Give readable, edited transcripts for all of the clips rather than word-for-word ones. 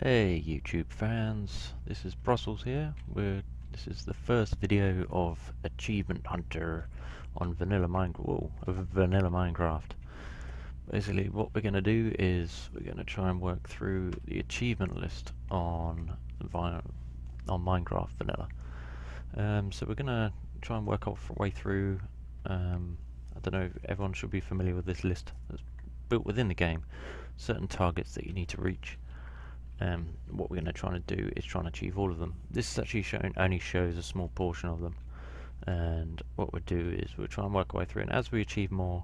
Hey YouTube fans, this is Brussels here. This is the first video of Achievement Hunter on Vanilla Minecraft. Basically what we're going to do is we're going to try and work through the achievement list on Minecraft Vanilla. So we're going to try and work our way through, I don't know, everyone should be familiar with this list that's built within the game, certain targets that you need to reach. What we're going to try to do is try and achieve all of them. This is actually only shows a small portion of them, and what we'll do is we'll try and work our way through, and as we achieve more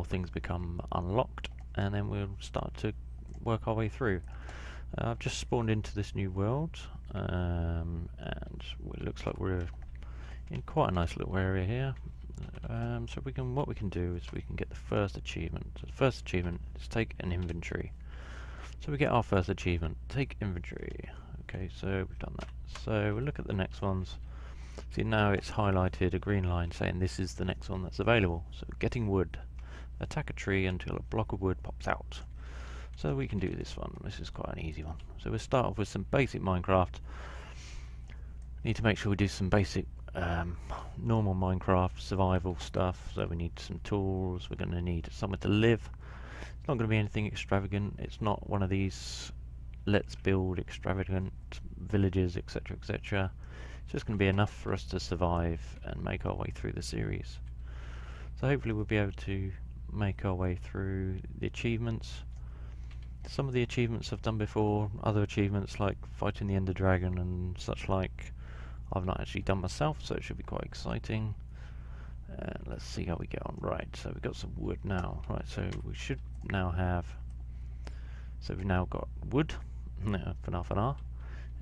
things become unlocked, and then we'll start to work our way through. I've just spawned into this new world, and it looks like we're in quite a nice little area here. So what we can do is we can get the first achievement. So the first achievement is take an inventory. So we get our first achievement, take inventory. Okay, so we've done that. So we'll look at the next ones. See, now it's highlighted a green line saying this is the next one that's available. So getting wood. Attack a tree until a block of wood pops out. So we can do this one. This is quite an easy one. So we'll start off with some basic Minecraft. Need to make sure we do some basic normal Minecraft survival stuff. So we need some tools. We're going to need somewhere to live. It's not going to be anything extravagant. It's not one of these let's build extravagant villages, etc, etc. It's just going to be enough for us to survive and make our way through the series. So hopefully we'll be able to make our way through the achievements. Some of the achievements I've done before, other achievements like fighting the Ender Dragon and such like, I've not actually done myself, so it should be quite exciting. And let's see how we get on. Right, so we've got some wood now. Right, so we should now have... So we've now got wood, for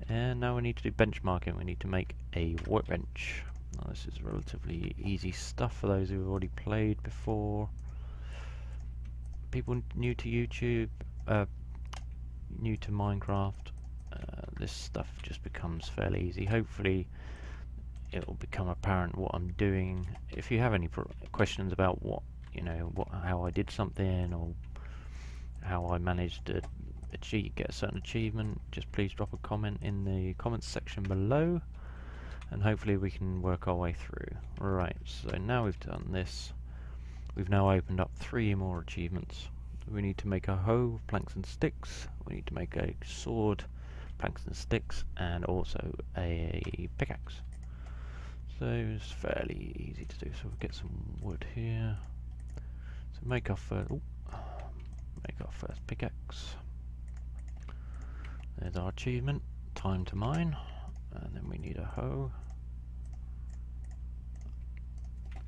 and now we need to do benchmarking. We need to make a workbench. Now this is relatively easy stuff for those who have already played before. People new to YouTube, new to Minecraft, this stuff just becomes fairly easy. Hopefully it will become apparent what I'm doing. If you have any questions about how I did something or how I managed to get a certain achievement, just please drop a comment in the comments section below, and hopefully we can work our way through. Right, so now we've done this, we've now opened up 3 more achievements. We need to make a hoe, planks and sticks. We need to make a sword, planks and sticks, and also a pickaxe. So it's fairly easy to do. So we'll get some wood here. So make our first pickaxe. There's our achievement, time to mine, and then we need a hoe.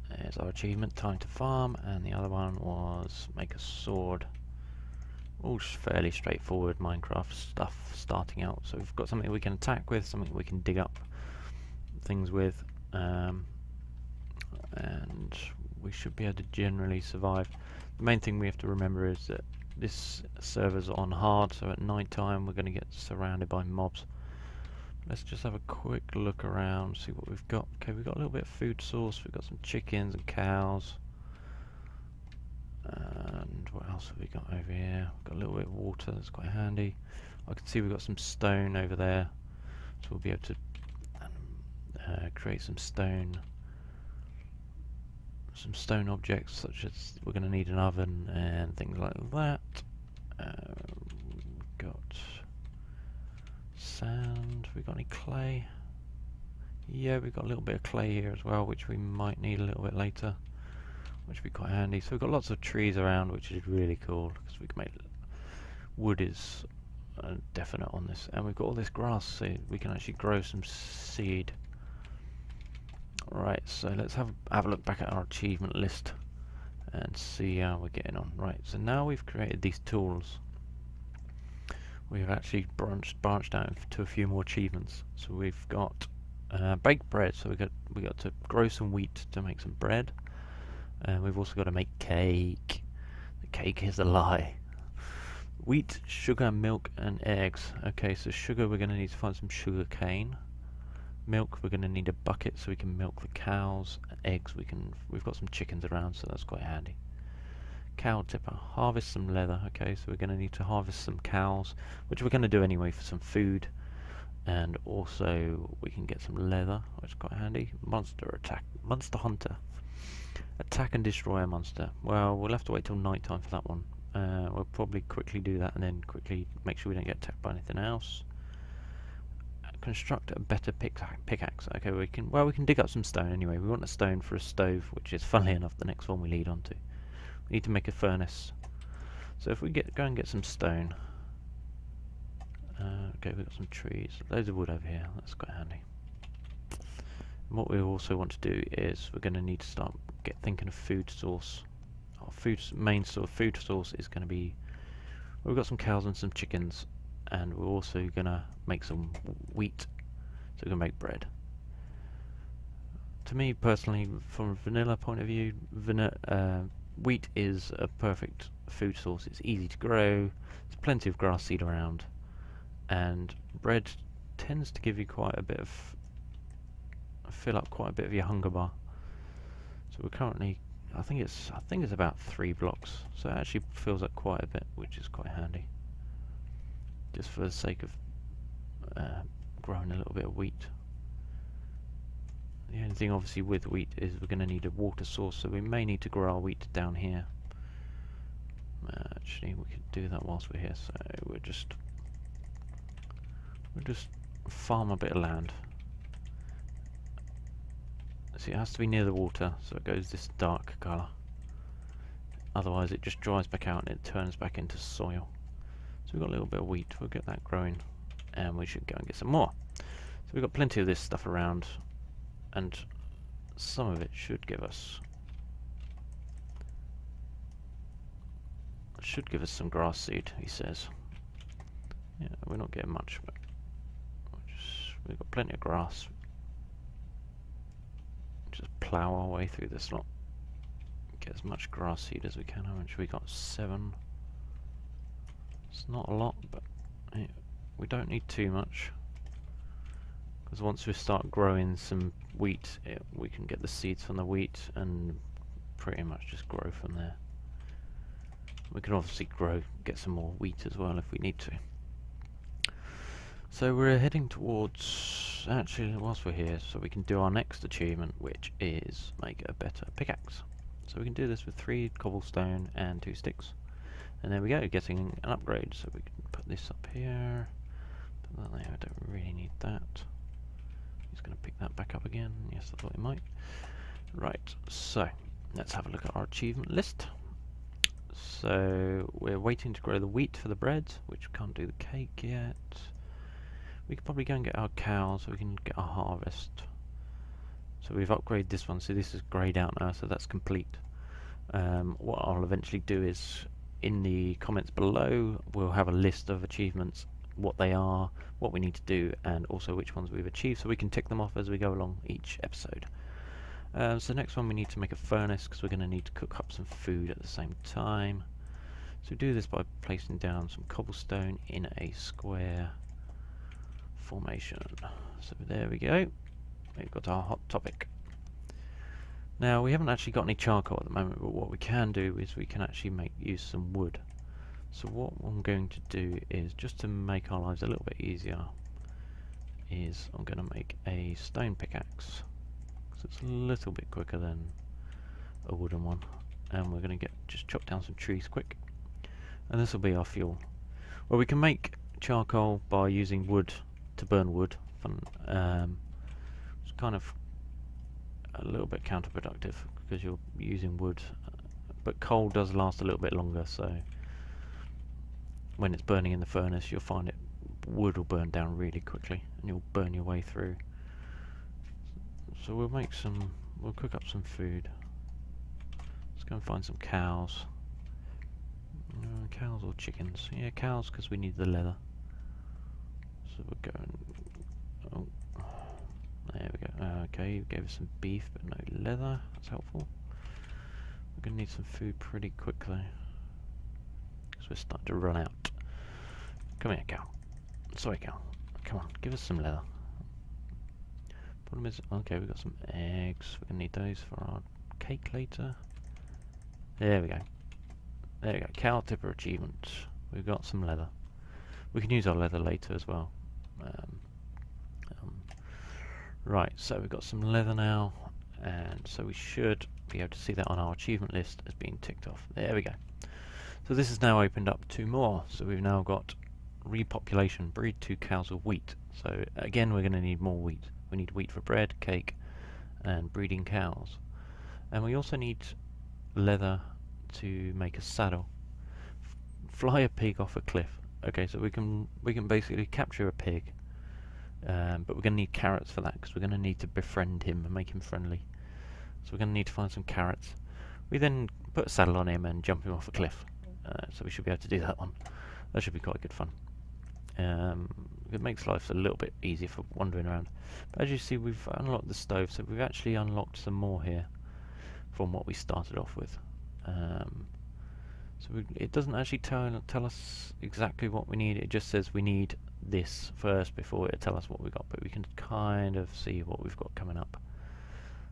There's our achievement, time to farm, and the other one was make a sword. All fairly straightforward Minecraft stuff starting out. So we've got something we can attack with, something we can dig up things with, and we should be able to generally survive. The main thing we have to remember is that this server's on hard, so at night time we're going to get surrounded by mobs. Let's just have a quick look around, see what we've got. Okay, we've got a little bit of food source, we've got some chickens and cows. And what else have we got over here? We've got a little bit of water, that's quite handy. I can see we've got some stone over there, so we'll be able to create some stone objects, such as we're going to need an oven and things like that. We've got sand. We got any clay? Yeah, we've got a little bit of clay here as well, which we might need a little bit later, which would be quite handy. So we've got lots of trees around, which is really cool because we can make wood is definite on this, and we've got all this grass, so we can actually grow some seed. Right, so let's have a look back at our achievement list and see how we're getting on. Right, so now we've created these tools, we've actually branched out to a few more achievements. So we've got baked bread, so we got to grow some wheat to make some bread, and we've also got to make cake. The cake is a lie. Wheat, sugar, milk, and eggs. Okay, so sugar, we're going to need to find some sugar cane. Milk, we're going to need a bucket so we can milk the cows. Eggs, we've got some chickens around, so that's quite handy. Cow tipper. Harvest some leather. Okay, so we're going to need to harvest some cows, which we're going to do anyway for some food. And also we can get some leather, which is quite handy. Monster attack. Monster hunter. Attack and destroy a monster. Well, we'll have to wait till night time for that one. We'll probably quickly do that and then quickly make sure we don't get attacked by anything else. Construct a better pickaxe. Okay, we can dig up some stone anyway. We want a stone for a stove, which is funnily enough the next one we lead on to. We need to make a furnace. So if we go and get some stone. Okay, we've got some trees. Loads of wood over here. That's quite handy. And what we also want to do is we're going to need to start thinking of food source. Our main sort of food source is going to be. Well, we've got some cows and some chickens, and we're also going to make some wheat, so we're going to make bread. To me personally, from a vanilla point of view, wheat is a perfect food source. It's easy to grow. There's plenty of grass seed around. And bread tends to give you quite a bit of fill up quite a bit of your hunger bar. So we're currently, I think it's about 3 blocks. So it actually fills up quite a bit, which is quite handy. Just for the sake of growing a little bit of wheat. The only thing obviously with wheat is we're going to need a water source, so we may need to grow our wheat down here. Actually, we could do that whilst we're here. So we'll just farm a bit of land. See, it has to be near the water, so it goes this dark colour. Otherwise it just dries back out and it turns back into soil. So we've got a little bit of wheat, we'll get that growing, and we should go and get some more. So we've got plenty of this stuff around, and some of it should give us some grass seed, he says. Yeah, we're not getting much, but we've got plenty of grass. Just plough our way through this lot. Get as much grass seed as we can. How much we got? 7. It's not a lot, but we don't need too much. Because once we start growing some wheat, we can get the seeds from the wheat and pretty much just grow from there. We can obviously get some more wheat as well if we need to. So we're heading towards, actually whilst we're here, so we can do our next achievement, which is make a better pickaxe. So we can do this with 3 cobblestone and 2 sticks. And there we go, getting an upgrade. So we can put this up here, put that there, I don't really need that. He's going to pick that back up again, yes I thought he might. Right, so let's have a look at our achievement list. So we're waiting to grow the wheat for the bread, which we can't do the cake yet. We could probably go and get our cows so we can get our harvest. So we've upgraded this one, so this is greyed out now, so that's complete. What I'll eventually do is, in the comments below, we'll have a list of achievements, what they are, what we need to do, and also which ones we've achieved, so we can tick them off as we go along each episode. So next one we need to make a furnace, because we're going to need to cook up some food at the same time. So we do this by placing down some cobblestone in a square formation. So there we go. We've got our hot topic. Now we haven't actually got any charcoal at the moment, but what we can do is we can actually use some wood. So what I'm going to do is, just to make our lives a little bit easier, is I'm going to make a stone pickaxe. So it's a little bit quicker than a wooden one. And we're going to just chop down some trees quick. And this will be our fuel. Well, we can make charcoal by using wood to burn wood. It's kind of a little bit counterproductive because you're using wood, but coal does last a little bit longer, so when it's burning in the furnace you'll find wood will burn down really quickly and you'll burn your way through. So we'll cook up some food. Let's go and find some cows. Cows or chickens? Yeah, cows, because we need the leather. So we're going. Oh, there we go. Okay, you gave us some beef, but no leather. That's helpful. We're going to need some food pretty quickly, because we're starting to run out. Come here, cow. Sorry, cow. Come on, give us some leather. Problem is, okay, we've got some eggs. We're going to need those for our cake later. There we go. There you go, cow tipper achievement. We've got some leather. We can use our leather later as well. Right, so we've got some leather now, and so we should be able to see that on our achievement list as being ticked off. There we go. So this has now opened up 2 more. So we've now got repopulation, breed 2 cows of wheat. So again, we're going to need more wheat. We need wheat for bread, cake, and breeding cows. And we also need leather to make a saddle. Fly a pig off a cliff. Okay, so we can basically capture a pig, but we're going to need carrots for that because we're going to need to befriend him and make him friendly. So we're going to need to find some carrots. We then put a saddle on him and jump him off a cliff. So we should be able to do that one. That should be quite good fun. It makes life a little bit easier for wandering around. But as you see, we've unlocked the stove, so we've actually unlocked some more here from what we started off with. So it doesn't actually tell us exactly what we need. It just says we need this first before it tells us what we got. But we can kind of see what we've got coming up.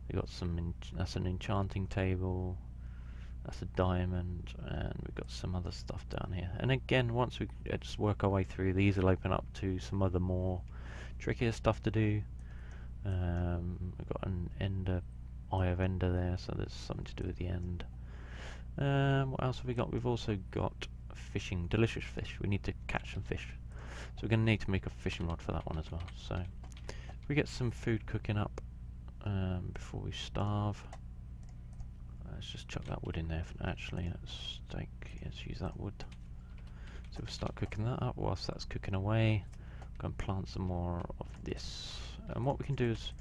We got some. That's an enchanting table. That's a diamond, and we've got some other stuff down here. And again, once we just work our way through, these will open up to some other more trickier stuff to do. We've got an ender, eye of ender there, so there's something to do with the end. What else have we got? We've also got fishing, delicious fish. We need to catch some fish, so we're going to need to make a fishing rod for that one as well. So if we get some food cooking up before we starve. Let's just chuck that wood in there. Actually, let's use that wood. So we'll start cooking that up. Whilst that's cooking away, go and plant some more of this. And what we can do is,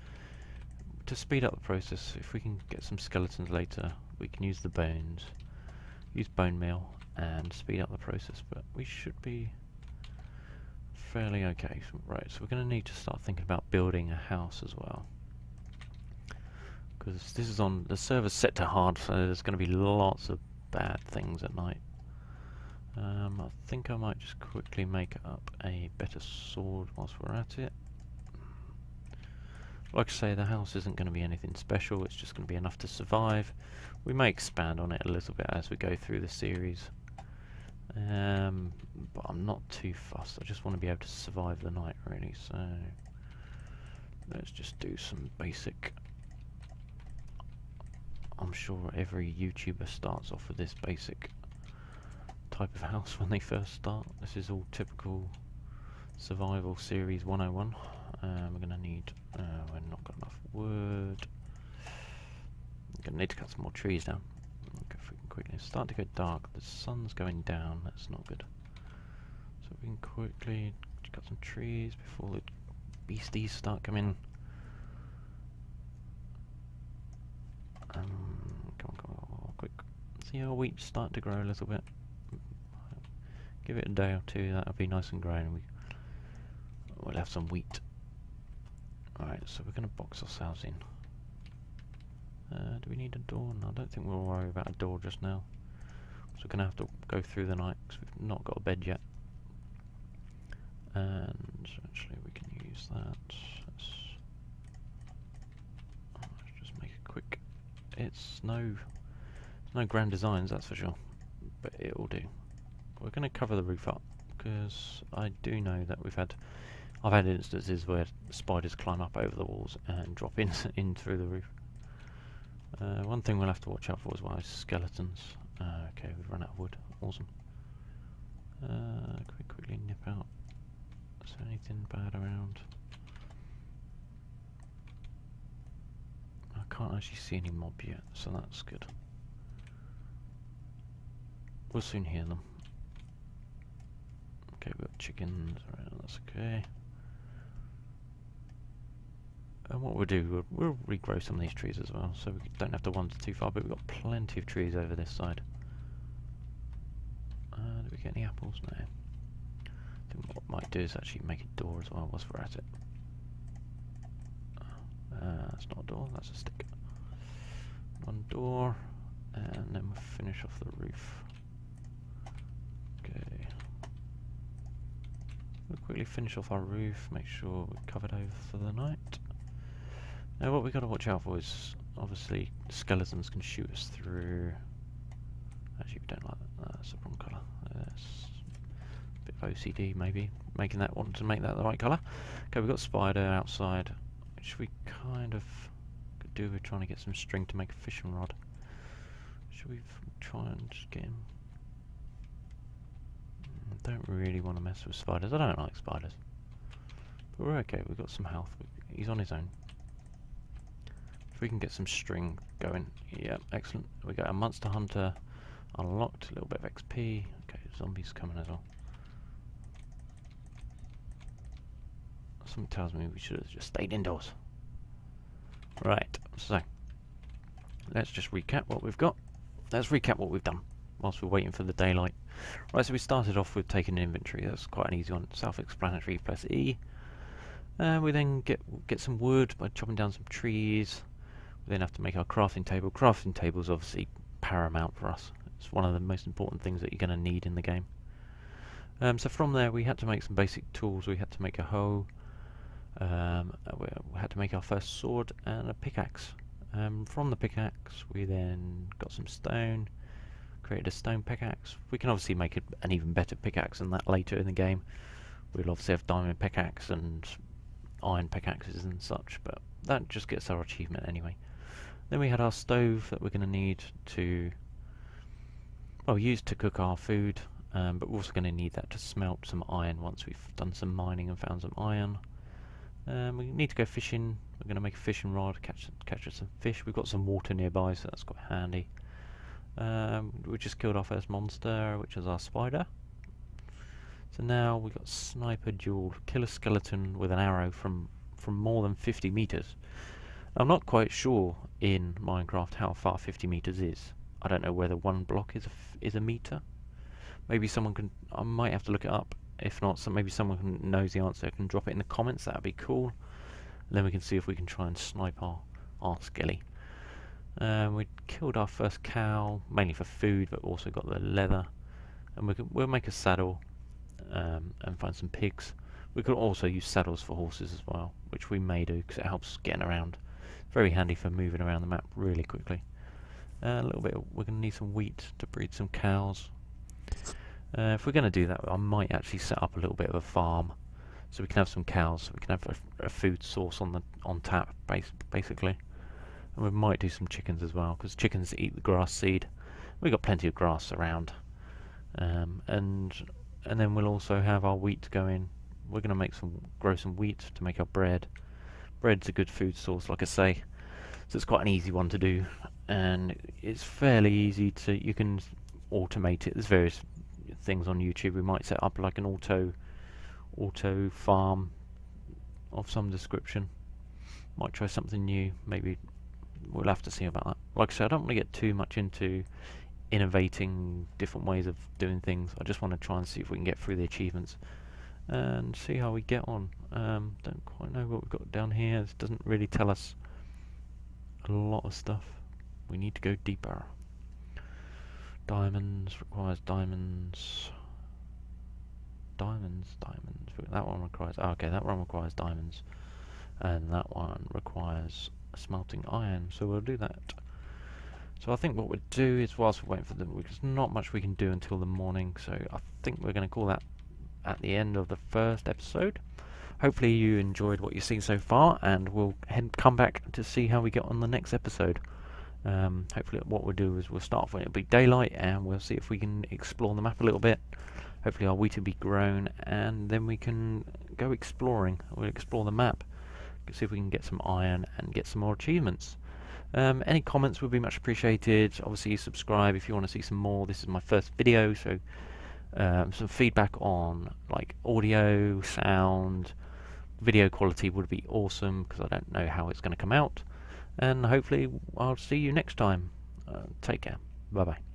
to speed up the process, if we can get some skeletons later, we can use the bones, use bone meal, and speed up the process. But we should be fairly okay. Right, so we're going to need to start thinking about building a house as well. Because this is on the server's set to hard, so there's going to be lots of bad things at night. I think I might just quickly make up a better sword whilst we're at it. Like I say, the house isn't going to be anything special, it's just going to be enough to survive. We may expand on it a little bit as we go through the series. But I'm not too fussed, I just want to be able to survive the night really, so let's just do some basic. I'm sure every YouTuber starts off with this basic type of house when they first start. This is all typical survival series 101. We're going to need, we've not got enough wood. We're going to need to cut some more trees down. Okay, if we can quickly, it's starting to go dark, the sun's going down, that's not good. So we can quickly cut some trees before the beasties start coming. Come on, quick. See our wheat's starting to grow a little bit. Give it a day or two, that'll be nice and grown. We'll have some wheat. Alright, so we're going to box ourselves in. Do we need a door? No, I don't think we'll worry about a door just now. So we're going to have to go through the night because we've not got a bed yet. And actually we can use that. Let's just make it quick. It's no grand designs, that's for sure, but it will do. We're going to cover the roof up because I do know that I've had instances where spiders climb up over the walls and drop in through the roof. One thing we'll have to watch out for as well is skeletons. Okay, we've run out of wood. Awesome. Can we quickly nip out? Is there anything bad around? I can't actually see any mob yet, so that's good. We'll soon hear them. Okay, we've got chickens around, that's okay. And what we'll do, we'll regrow some of these trees as well, so we don't have to wander too far, but we've got plenty of trees over this side. Do we get any apples? No. I think what I might do is actually make a door as well whilst we're at it. That's not a door, that's a stick. One door, and then we'll finish off the roof. Okay. We'll quickly finish off our roof, make sure we're covered over for the night. Now what we've got to watch out for is, obviously, skeletons can shoot us through. Actually, we don't like that. That's the wrong colour. That's a bit of OCD, maybe. Making that, wanting to make that the right colour. Okay, we've got spider outside, which we kind of could do with trying to get some string to make a fishing rod. Should we try and just get him? Don't really want to mess with spiders. I don't like spiders. But we're okay, we've got some health. He's on his own. If we can get some string going. Yeah, excellent. We got a monster hunter unlocked, a little bit of XP. Okay, zombies coming as well. Something tells me we should have just stayed indoors. Right, so let's just recap what we've got. Let's recap what we've done whilst we're waiting for the daylight. Right, so we started off with taking an inventory. That's quite an easy one, self-explanatory. Press E. We then get some wood by chopping down some trees. We then have to make our crafting table. Crafting table is obviously paramount for us. It's one of the most important things that you're going to need in the game. So from there we had to make some basic tools. We had to make a hoe. We had to make our first sword and a pickaxe. From the pickaxe we then got some stone, created a stone pickaxe. We can obviously make an even better pickaxe than that later in the game. We'll obviously have diamond pickaxe and iron pickaxes and such, but that just gets our achievement anyway. Then we had our stove that we're going to need to, well, use to cook our food, but we're also going to need that to smelt some iron once we've done some mining and found some iron. We need to go fishing. We're going to make a fishing rod, catch some fish. We've got some water nearby, so that's quite handy. We just killed our first monster, which is our spider. So now we've got sniper duel, kill a skeleton with an arrow from more than 50 meters. I'm not quite sure in Minecraft how far 50 meters is. I don't know whether one block is a meter. Maybe someone can. I might have to look it up. If not, maybe someone knows the answer can drop it in the comments. That'd be cool. And then we can see if we can try and snipe our skelly. We killed our first cow, mainly for food, but also got the leather. And we'll make a saddle and find some pigs. We could also use saddles for horses as well, which we may do because it helps getting around. Very handy for moving around the map really quickly. A little bit. We're going to need some wheat to breed some cows. If we're going to do that, I might actually set up a little bit of a farm, so we can have some cows. So we can have a food source on tap, basically. And we might do some chickens as well, because chickens eat the grass seed. We've got plenty of grass around, and then we'll also have our wheat going. We're going to grow some wheat to make our bread. Bread's a good food source, like I say, so it's quite an easy one to do, and it's fairly easy to. You can automate it. There's various things on YouTube. We might set up like an auto farm of some description. Might try something new. Maybe we'll have to see about that. Like I said, I don't want to get too much into innovating different ways of doing things. I just want to try and see if we can get through the achievements and see how we get on. Don't quite know what we've got down here. This doesn't really tell us a lot of stuff. We need to go deeper. Diamonds requires diamonds. Diamonds. That one requires. Oh, okay, that one requires diamonds, and that one requires smelting iron. So we'll do that. So I think what we'll do is, whilst we're waiting for them, there's not much we can do until the morning. So I think we're going to call that at the end of the first episode. Hopefully you enjoyed what you've seen so far, and we'll come back to see how we get on the next episode. Hopefully what we'll do is we'll start off when it'll be daylight, and we'll see if we can explore the map a little bit. Hopefully our wheat will be grown, and then we can go exploring. We'll explore the map, see if we can get some iron and get some more achievements. Any comments would be much appreciated. Obviously subscribe if you want to see some more. This is my first video, so some feedback on like audio, sound, video quality would be awesome, because I don't know how it's going to come out. And hopefully I'll see you next time. Take care. Bye bye.